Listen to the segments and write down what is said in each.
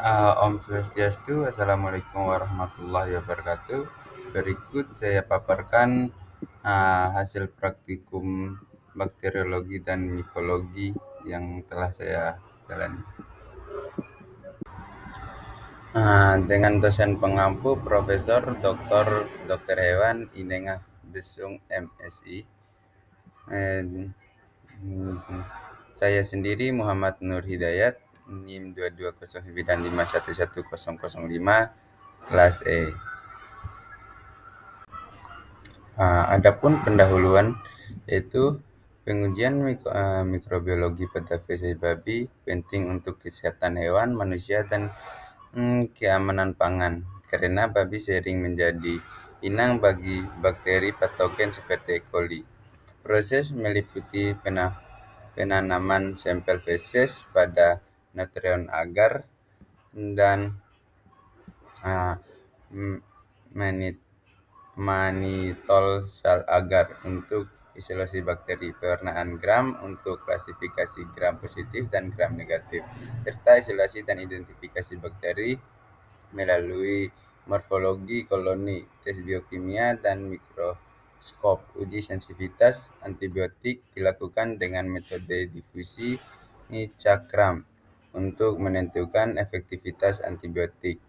Om Swastiastu, Assalamualaikum warahmatullahi wabarakatuh. Berikut saya paparkan hasil praktikum bakteriologi dan mikologi yang telah saya jalani. Dengan dosen pengampu Profesor Dr. Hewan Inengah Besung MSI. Saya sendiri Muhammad Nur Hidayat, NIM 22095111005, kelas E. Adapun pendahuluan yaitu pengujian mikrobiologi pada feses babi penting untuk kesehatan hewan, manusia, dan keamanan pangan, karena babi sering menjadi inang bagi bakteri patogen seperti E. coli. Proses meliputi penanaman sampel feses pada neutron agar dan manitol sel agar untuk isolasi bakteri, pewarnaan gram untuk klasifikasi gram positif dan gram negatif, serta isolasi dan identifikasi bakteri melalui morfologi koloni, tes biokimia, dan mikroskop. Uji sensitivitas antibiotik dilakukan dengan metode difusi cakram untuk menentukan efektivitas antibiotik.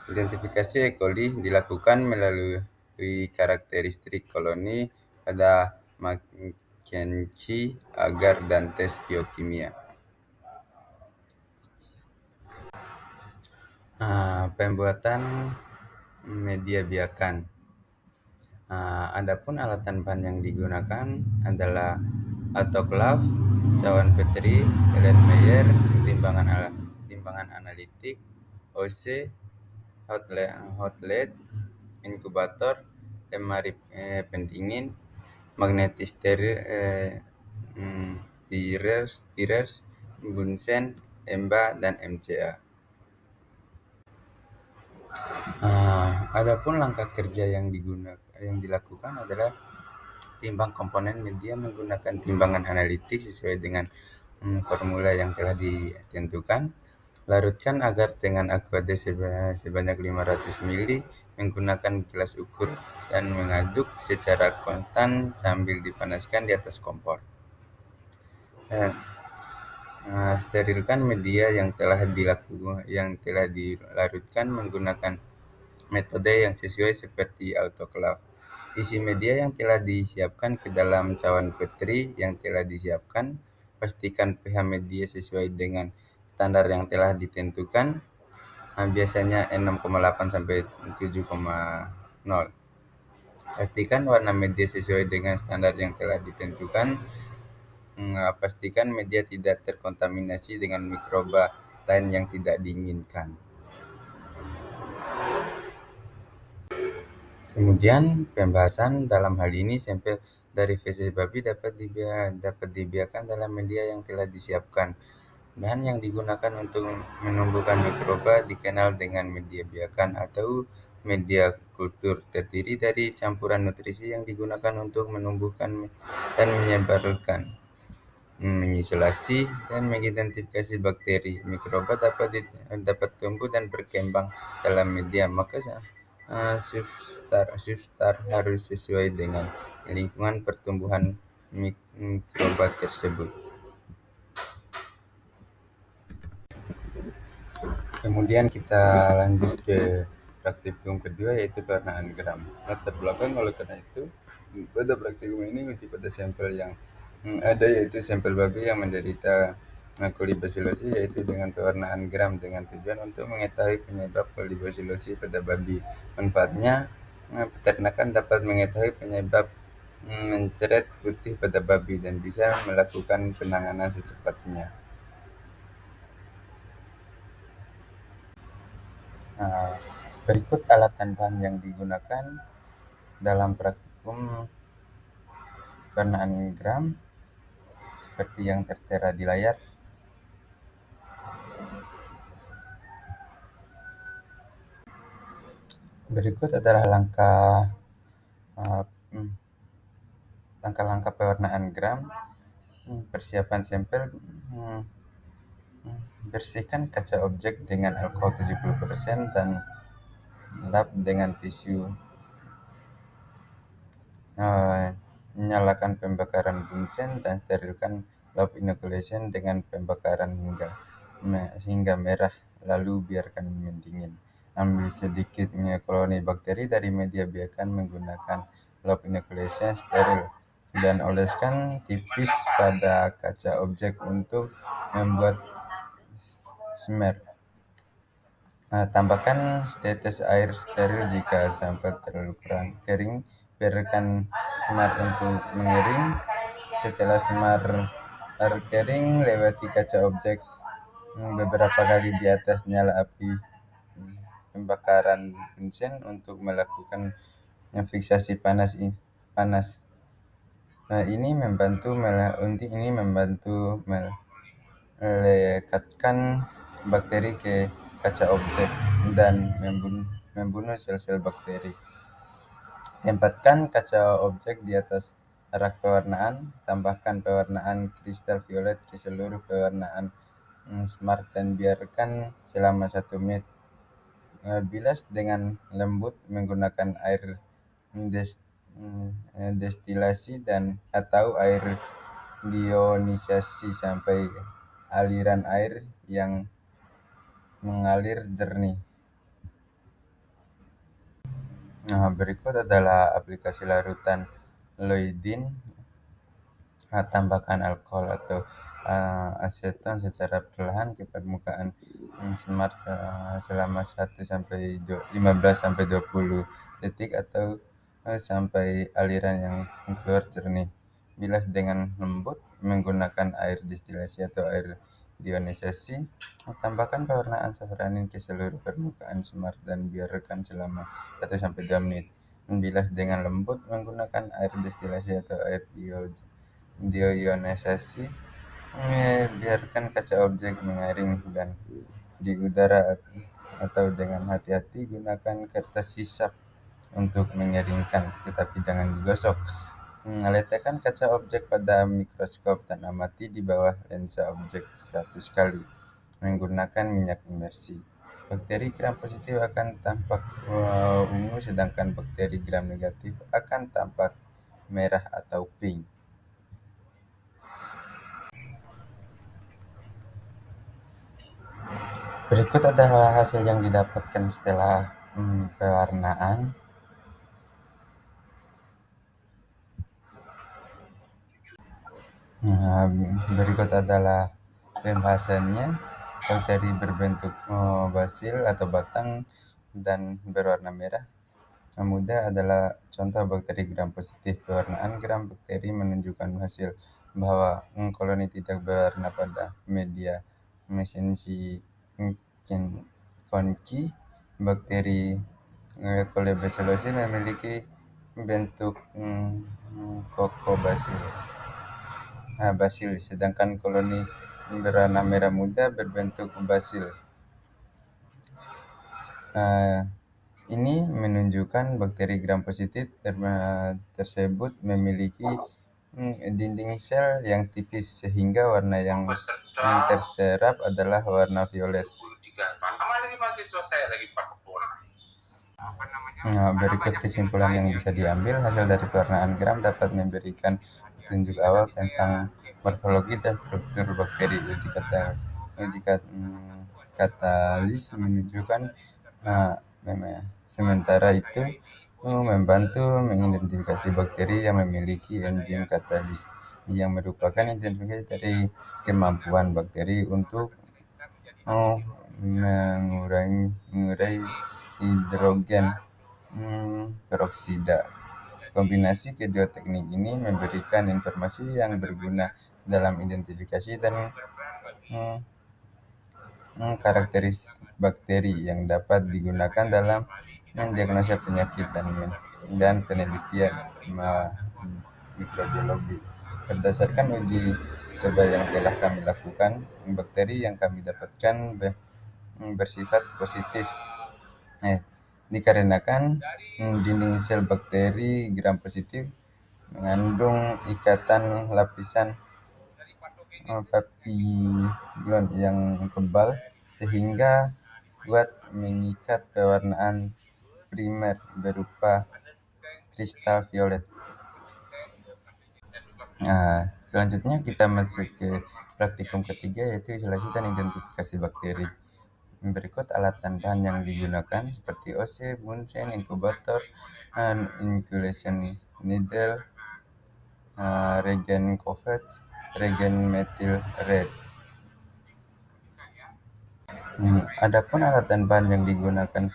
Identifikasi E. coli dilakukan melalui karakteristik koloni pada Mackenzie agar dan tes biokimia. Pembuatan media biakan. Adapun alatan bahan yang digunakan adalah autoklav, cawan petri, Erlenmeyer, timbangan analitik, OC, hotlet, inkubator, lemari pendingin, magnetis tirers, Bunsen, EMBA, dan MCA. Adapun langkah kerja yang dilakukan adalah timbang komponen media menggunakan timbangan analitik sesuai dengan formula yang telah ditentukan. Larutkan agar dengan aqua sebanyak 500 ml menggunakan gelas ukur dan mengaduk secara konstan sambil dipanaskan di atas kompor. Sterilkan media yang telah dilarutkan menggunakan metode yang sesuai seperti autoklav. Isi media yang telah disiapkan ke dalam cawan petri yang telah disiapkan. Pastikan pH media sesuai dengan standar yang telah ditentukan, biasanya 6,8 sampai 7,0. Pastikan warna media sesuai dengan standar yang telah ditentukan. Pastikan media tidak terkontaminasi dengan mikroba lain yang tidak diinginkan. Kemudian pembahasan dalam hal ini sampel dari feses babi dapat dibiarkan dalam media yang telah disiapkan. Bahan yang digunakan untuk menumbuhkan mikroba dikenal dengan media biakan atau media kultur, terdiri dari campuran nutrisi yang digunakan untuk menumbuhkan dan menyebarkan, mengisolasi, dan mengidentifikasi bakteri. Mikroba dapat tumbuh dan berkembang dalam media, maka substrat harus sesuai dengan lingkungan pertumbuhan mikroba tersebut. Kemudian kita lanjut ke praktikum kedua, yaitu pewarnaan gram. Latar belakang oleh karena itu, pada praktikum ini uji pada sampel yang ada, yaitu sampel babi yang menderita kolibasilosis, yaitu dengan pewarnaan gram dengan tujuan untuk mengetahui penyebab kolibasilosis pada babi. Manfaatnya, peternakan dapat mengetahui penyebab mencret putih pada babi dan bisa melakukan penanganan secepatnya. Berikut alatan bahan yang digunakan dalam praktikum pewarnaan gram seperti yang tertera di layar. Berikut adalah langkah-langkah pewarnaan gram. Persiapan sampel, Bersihkan kaca objek dengan alkohol 70% dan lap dengan tisu. Eh, Nyalakan pembakaran bunsen dan sterilkan loop inoculation dengan pembakaran hingga merah, lalu biarkan mendingin. Ambil sedikit koloni bakteri dari media biarkan menggunakan loop inoculation steril dan oleskan tipis pada kaca objek untuk membuat smear. Tambahkan tetes air steril jika sampel terlalu kering. Biarkan semar untuk mengering. Setelah semar kering, lewati kaca objek beberapa kali di atas nyala api pembakaran bunsen untuk melakukan fiksasi panas. Ini membantu melekatkan bakteri ke kaca objek dan membunuh sel-sel bakteri. Tempatkan kaca objek di atas rak pewarnaan. Tambahkan pewarnaan kristal violet ke seluruh pewarnaan smart dan biarkan selama 1 menit. Bilas dengan lembut menggunakan air destilasi dan atau air deionisasi sampai aliran air yang mengalir jernih. Berikut adalah aplikasi larutan Lloydin. Tambahkan alkohol atau aseton secara perlahan ke permukaan smart selama 15-20 detik atau sampai aliran yang keluar jernih. Bilas dengan lembut menggunakan air destilasi atau air deionisasi. Tambahkan pewarnaan safranin ke seluruh permukaan smart dan biarkan selama 1-2 menit. Bilas dengan lembut menggunakan air destilasi atau air deionisasi. Biarkan kaca objek mengering dan di udara atau dengan hati-hati gunakan kertas hisap untuk mengeringkan, tetapi jangan digosok. Letakkan kaca objek pada mikroskop dan amati di bawah lensa objek 100 kali menggunakan minyak imersi. Bakteri gram positif akan tampak ungu, sedangkan bakteri gram negatif akan tampak merah atau pink. Berikut adalah hasil yang didapatkan setelah pewarnaan. Berikut adalah pembahasannya. Bakteri berbentuk basil atau batang dan berwarna merah muda adalah contoh bakteri gram positif. Pewarnaan gram bakteri menunjukkan hasil bahwa koloni tidak berwarna pada media mesensi konki. Bakteri Colobacillus memiliki bentuk koko basil, sedangkan koloni berwarna merah muda berbentuk basil. Ini menunjukkan bakteri gram positif tersebut memiliki dinding sel yang tipis sehingga warna yang terserap adalah warna violet. Berikut kesimpulan yang bisa diambil. Hasil dari pewarnaan gram dapat memberikan petunjuk awal tentang morfologi dan struktur bakteri. Uji katalis menunjukkan sementara itu membantu mengidentifikasi bakteri yang memiliki enzim katalis, yang merupakan identifikasi dari kemampuan bakteri untuk mengurai hidrogen peroksida. Kombinasi kedua teknik ini memberikan informasi yang berguna dalam identifikasi dan karakteristik bakteri yang dapat digunakan dalam mendiagnosa penyakit dan penelitian mikrobiologi. Berdasarkan uji coba yang telah kami lakukan, bakteri yang kami dapatkan bersifat positif. Dikarenakan dinding sel bakteri gram positif mengandung ikatan lapisan papillon yang kebal sehingga kuat mengikat pewarnaan primer berupa kristal violet. Nah, selanjutnya kita masuk ke praktikum ketiga, yaitu isolasi dan identifikasi bakteri. Berikut alat dan bahan yang digunakan seperti OC, Bunsen, inkubator, inoculation needle, reagent Kovacs, reagent methyl red. Adapun alat dan bahan yang digunakan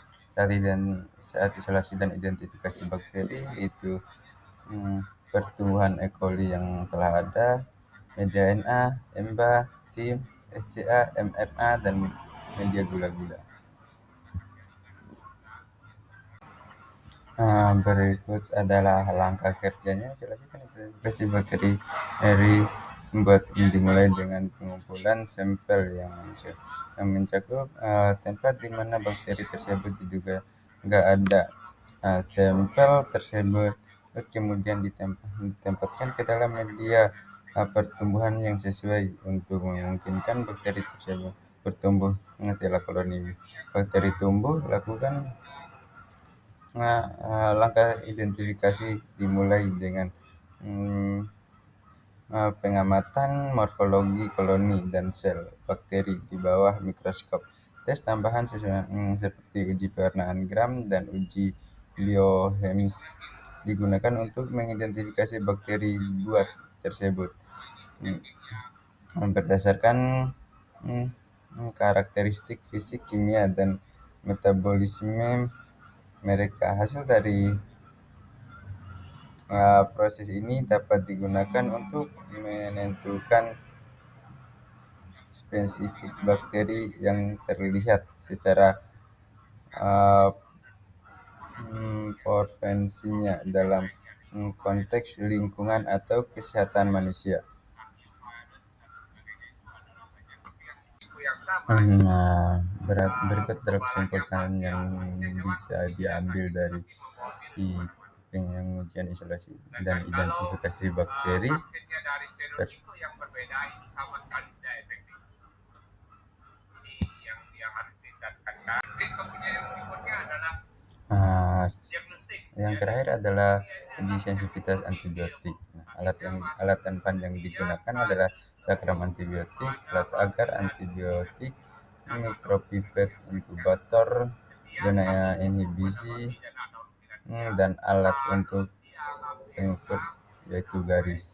saat isolasi dan identifikasi bakteri itu pertumbuhan E. coli yang telah ada, media Na, EMBA, SIM, SCA, mRNA, dan media gula-gula. Berikut adalah langkah kerjanya. Silakan identifikasi bakteri dimulai dengan pengumpulan sampel yang mencakup tempat di mana bakteri tersebut diduga nggak ada. Sampel tersebut kemudian ditempatkan ke dalam media pertumbuhan yang sesuai untuk memungkinkan bakteri tersebut bertumbuh. Setelah koloni bakteri tumbuh, lakukan langkah identifikasi dimulai dengan mm, pengamatan morfologi koloni dan sel bakteri di bawah mikroskop. Tes tambahan seperti uji pewarnaan gram dan uji biochemis digunakan untuk mengidentifikasi bakteri buat tersebut. Berdasarkan mm, karakteristik fisik, kimia, dan metabolisme mereka. Hasil dari proses ini dapat digunakan untuk menentukan spesifik bakteri yang terlihat secara uh, porvensinya dalam konteks lingkungan atau kesehatan manusia. Berikut adalah kesimpulan yang bisa diambil dari pengujian isolasi dan identifikasi bakteri. Yang terakhir adalah uji sensitivitas antibiotik. Alat dan bahan yang digunakan adalah cakram antibiotik, alat agar antibiotik, mikropipet, inkubator, zona inhibisi, dan alat untuk pengukur yaitu garis.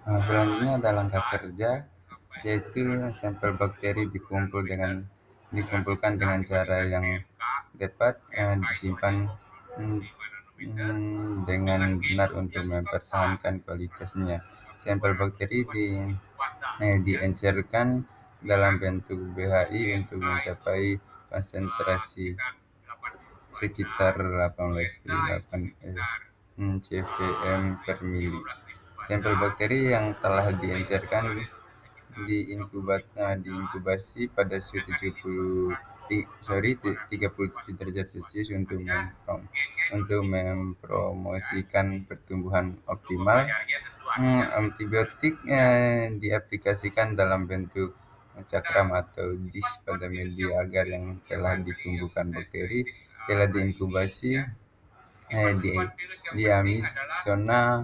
Selanjutnya ada langkah kerja, yaitu sampel bakteri dikumpulkan dengan cara yang tepat, disimpan dengan benar untuk mempertahankan kualitasnya. Sampel bakteri diencerkan dalam bentuk BHI untuk mencapai konsentrasi sekitar 18,8 cvm per mili. Sampel bakteri yang telah diencerkan diinkubasi pada suhu 37 derajat Celcius untuk mempromosikan pertumbuhan optimal. Antibiotik diaplikasikan dalam bentuk cakram atau dish pada media agar yang telah ditumbuhkan bakteri. Setelah diinkubasi, diamid zona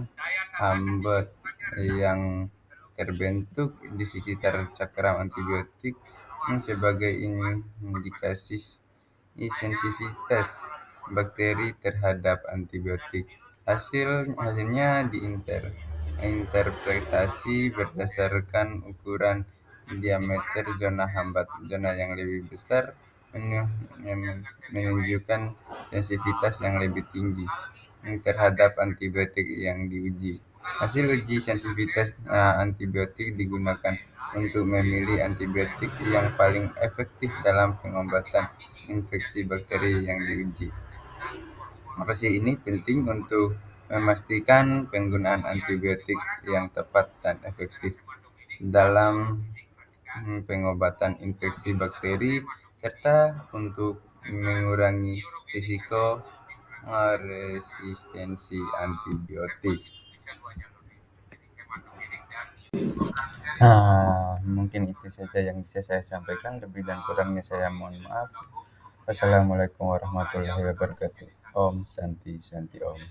hambat yang terbentuk di sekitar cakram antibiotik sebagai indikasi sensitivitas bakteri terhadap antibiotik. Hasilnya diinterpretasi berdasarkan ukuran diameter zona hambat. Zona yang lebih besar menunjukkan sensitivitas yang lebih tinggi terhadap antibiotik yang diuji. Hasil uji sensitivitas antibiotik digunakan untuk memilih antibiotik yang paling efektif dalam pengobatan infeksi bakteri yang diuji. Proses ini penting untuk memastikan penggunaan antibiotik yang tepat dan efektif dalam pengobatan infeksi bakteri serta untuk mengurangi risiko resistensi antibiotik. Mungkin itu saja yang bisa saya sampaikan, lebih dan kurangnya saya mohon maaf. Wassalamualaikum warahmatullahi wabarakatuh. Om Santi Santi Om.